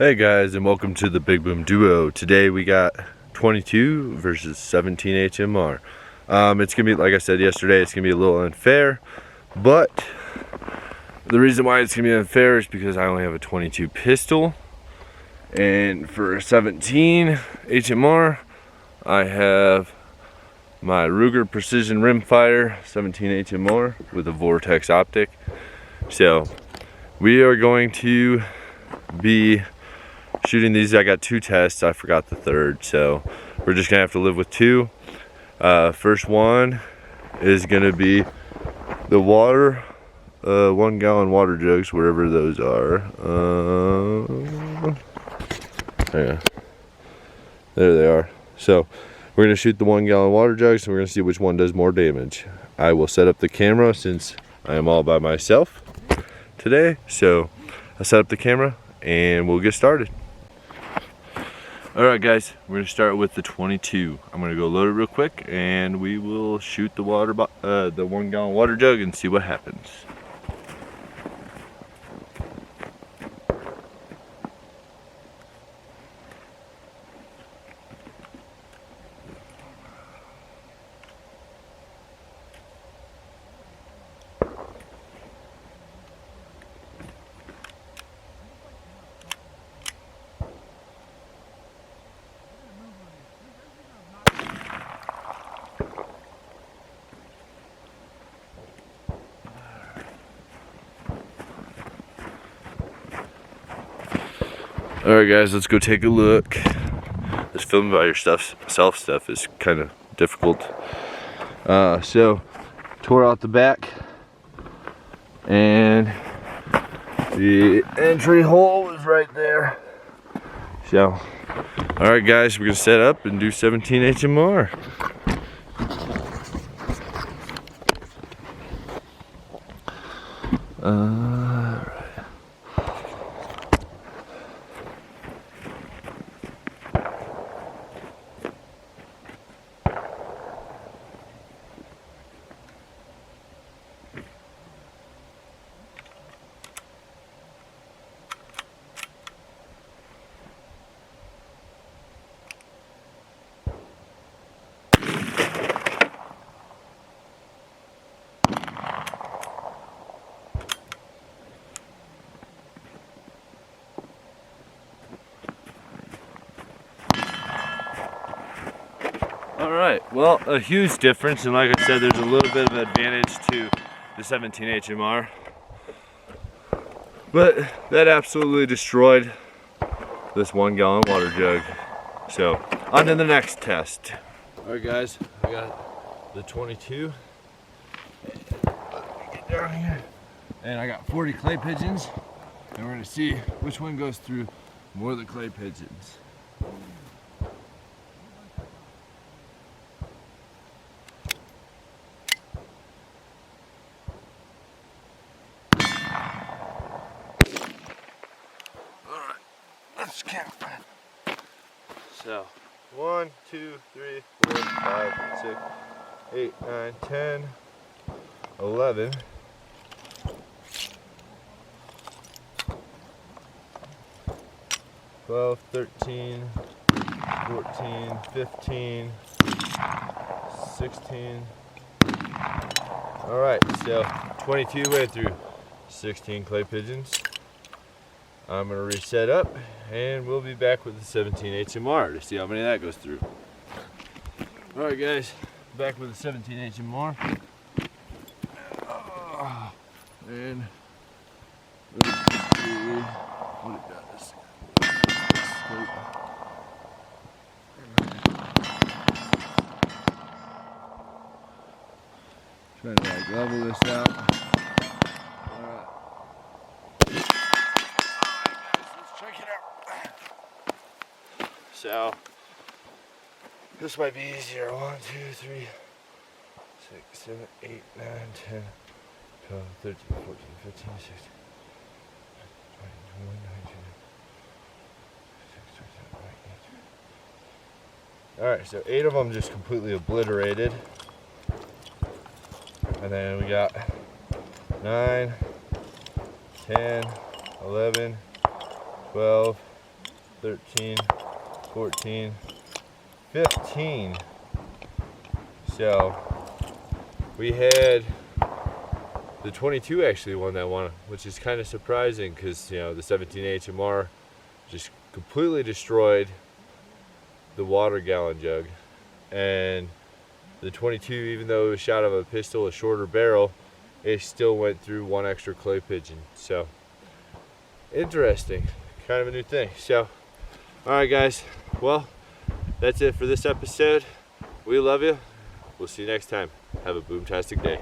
Hey guys, and welcome to the Big Boom Duo. Today we got 22 versus 17 HMR. It's gonna be, like I said yesterday, it's gonna be a little unfair, but the reason why it's gonna be unfair is because I only have a 22 pistol, and for 17 HMR, I have my Ruger Precision Rimfire 17 HMR with a Vortex optic. So we are going to be shooting these. I got two tests, I forgot the third, so we're just gonna have to live with two. First one is gonna be the water 1 gallon water jugs, wherever those are. Yeah, there they are. So we're gonna shoot the 1 gallon water jugs and we're gonna see which one does more damage. I will set up the camera since I am all by myself today, so I set up the camera and we'll get started. Alright guys, we're going to start with the 22. I'm going to go load it real quick and we will shoot the 1 gallon water jug and see what happens. Alright guys, let's go take a look. This filming by yourself stuff is kind of difficult. So, tore out the back, and the entry hole is right there. So, alright guys, we're going to set up and do 17 HMR. Alright, well, a huge difference, and like I said, there's a little bit of advantage to the 17 HMR. But that absolutely destroyed this 1 gallon water jug. So, on to the next test. Alright guys, I got the 22. Let me get down here. And I got 40 clay pigeons. And we're going to see which one goes through more of the clay pigeons. Let's count. So, 1, 2, 3, 4, 5, 6, 8, 9, 10, 11, 12, 13, 14, 15, 16. Alright, so 22 went through 16 clay pigeons. I'm going to reset up and we'll be back with the 17 HMR to see how many of that goes through. Alright guys, back with the 17 HMR. And let's see what it does. Trying to like level this out. So, this might be easier. 1, 2, 3, 6, 7, 8, 9, 10, 12, 13, 14, 15, 16, 20, 21, 22, alright, so 8 of them just completely obliterated. And then we got 9, 10, 11, 12, 13, 14, 15. So we had the 22 actually won that one, which is kind of surprising because, you know, the 17 HMR just completely destroyed the water gallon jug, and the 22, even though it was shot out of a pistol, a shorter barrel, it still went through one extra clay pigeon. So interesting, kind of a new thing. So all right guys, well, that's it for this episode. We love you. We'll see you next time. Have a boomtastic day.